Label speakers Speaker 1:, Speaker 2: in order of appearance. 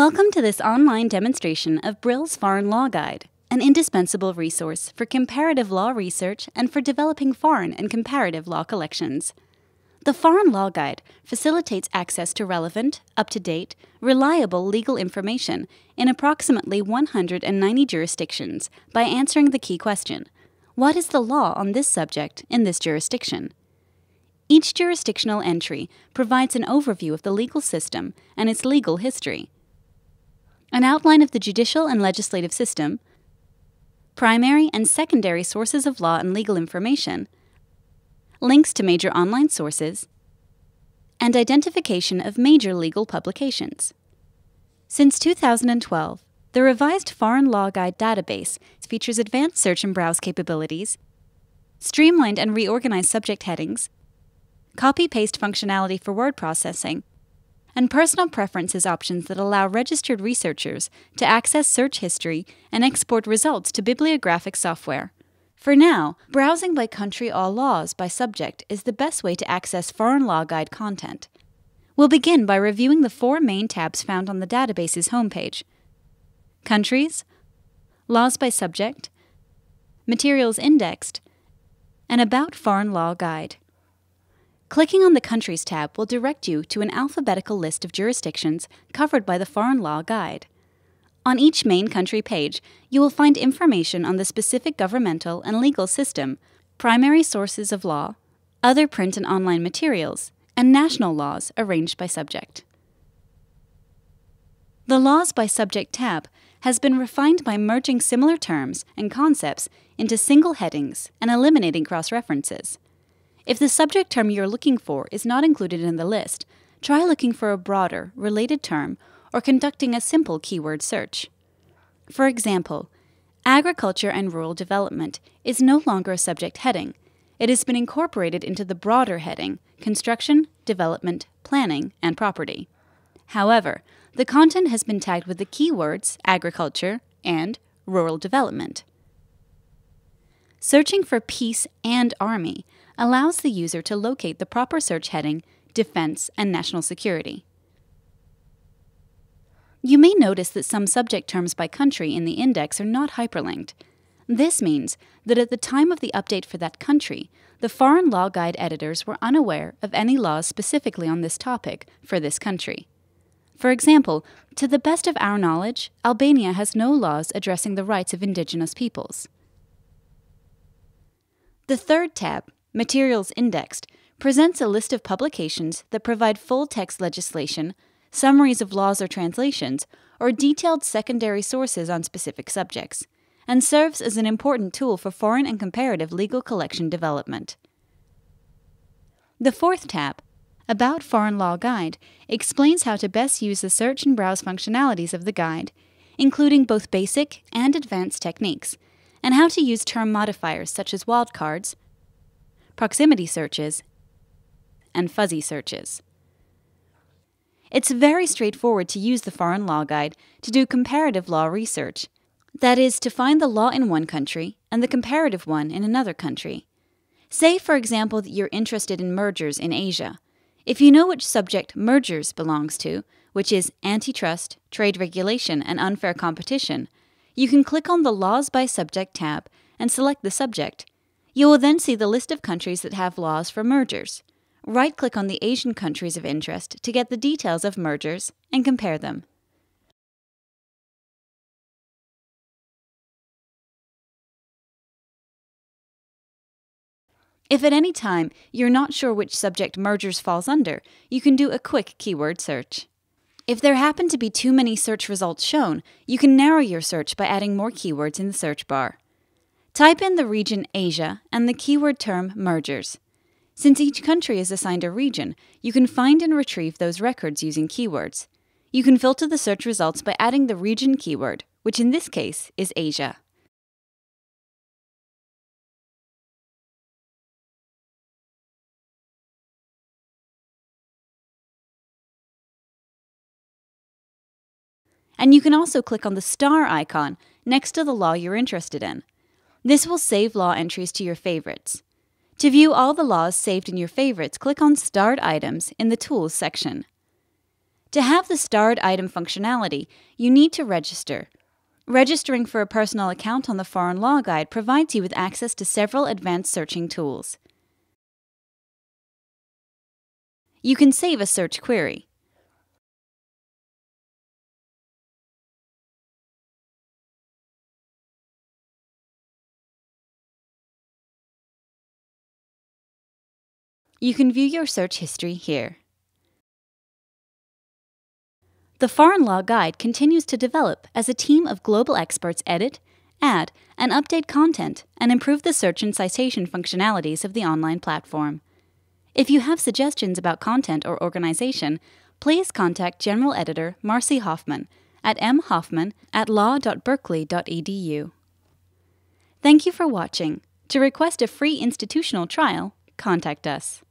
Speaker 1: Welcome to this online demonstration of Brill's Foreign Law Guide, an indispensable resource for comparative law research and for developing foreign and comparative law collections. The Foreign Law Guide facilitates access to relevant, up-to-date, reliable legal information in approximately 190 jurisdictions by answering the key question: what is the law on this subject in this jurisdiction? Each jurisdictional entry provides an overview of the legal system and its legal history, an outline of the judicial and legislative system, primary and secondary sources of law and legal information, links to major online sources, and identification of major legal publications. Since 2012, the revised Foreign Law Guide database features advanced search and browse capabilities, streamlined and reorganized subject headings, copy-paste functionality for word processing, and personal preferences options that allow registered researchers to access search history and export results to bibliographic software. For now, browsing by country or laws by subject is the best way to access Foreign Law Guide content. We'll begin by reviewing the four main tabs found on the database's homepage: Countries, Laws by Subject, Materials Indexed, and About Foreign Law Guide. Clicking on the Countries tab will direct you to an alphabetical list of jurisdictions covered by the Foreign Law Guide. On each main country page, you will find information on the specific governmental and legal system, primary sources of law, other print and online materials, and national laws arranged by subject. The Laws by Subject tab has been refined by merging similar terms and concepts into single headings and eliminating cross-references. If the subject term you're looking for is not included in the list, try looking for a broader, related term or conducting a simple keyword search. For example, agriculture and rural development is no longer a subject heading. It has been incorporated into the broader heading, construction, development, planning, and property. However, the content has been tagged with the keywords agriculture and rural development. Searching for peace and army allows the user to locate the proper search heading, defense, and national security. You may notice that some subject terms by country in the index are not hyperlinked. This means that at the time of the update for that country, the Foreign Law Guide editors were unaware of any laws specifically on this topic for this country. For example, to the best of our knowledge, Albania has no laws addressing the rights of indigenous peoples. The third tab, Materials Indexed, presents a list of publications that provide full-text legislation, summaries of laws or translations, or detailed secondary sources on specific subjects, and serves as an important tool for foreign and comparative legal collection development. The fourth tab, About Foreign Law Guide, explains how to best use the search and browse functionalities of the guide, including both basic and advanced techniques, and how to use term modifiers such as wildcards, proximity searches, and fuzzy searches. It's very straightforward to use the Foreign Law Guide to do comparative law research, that is, to find the law in one country and the comparative one in another country. Say, for example, that you're interested in mergers in Asia. If you know which subject mergers belongs to, which is antitrust, trade regulation, and unfair competition, you can click on the Laws by Subject tab and select the subject. You will then see the list of countries that have laws for mergers. Right-click on the Asian countries of interest to get the details of mergers and compare them. If at any time you're not sure which subject mergers falls under, you can do a quick keyword search. If there happen to be too many search results shown, you can narrow your search by adding more keywords in the search bar. Type in the region Asia and the keyword term mergers. Since each country is assigned a region, you can find and retrieve those records using keywords. You can filter the search results by adding the region keyword, which in this case is Asia. And you can also click on the star icon next to the law you're interested in. This will save law entries to your favorites. To view all the laws saved in your favorites, click on Starred Items in the Tools section. To have the starred item functionality, you need to register. Registering for a personal account on the Foreign Law Guide provides you with access to several advanced searching tools. You can save a search query. You can view your search history here. The Foreign Law Guide continues to develop as a team of global experts edit, add, and update content and improve the search and citation functionalities of the online platform. If you have suggestions about content or organization, please contact General Editor Marcy Hoffman at mhoffman@law.berkeley.edu. Thank you for watching. To request a free institutional trial, contact us.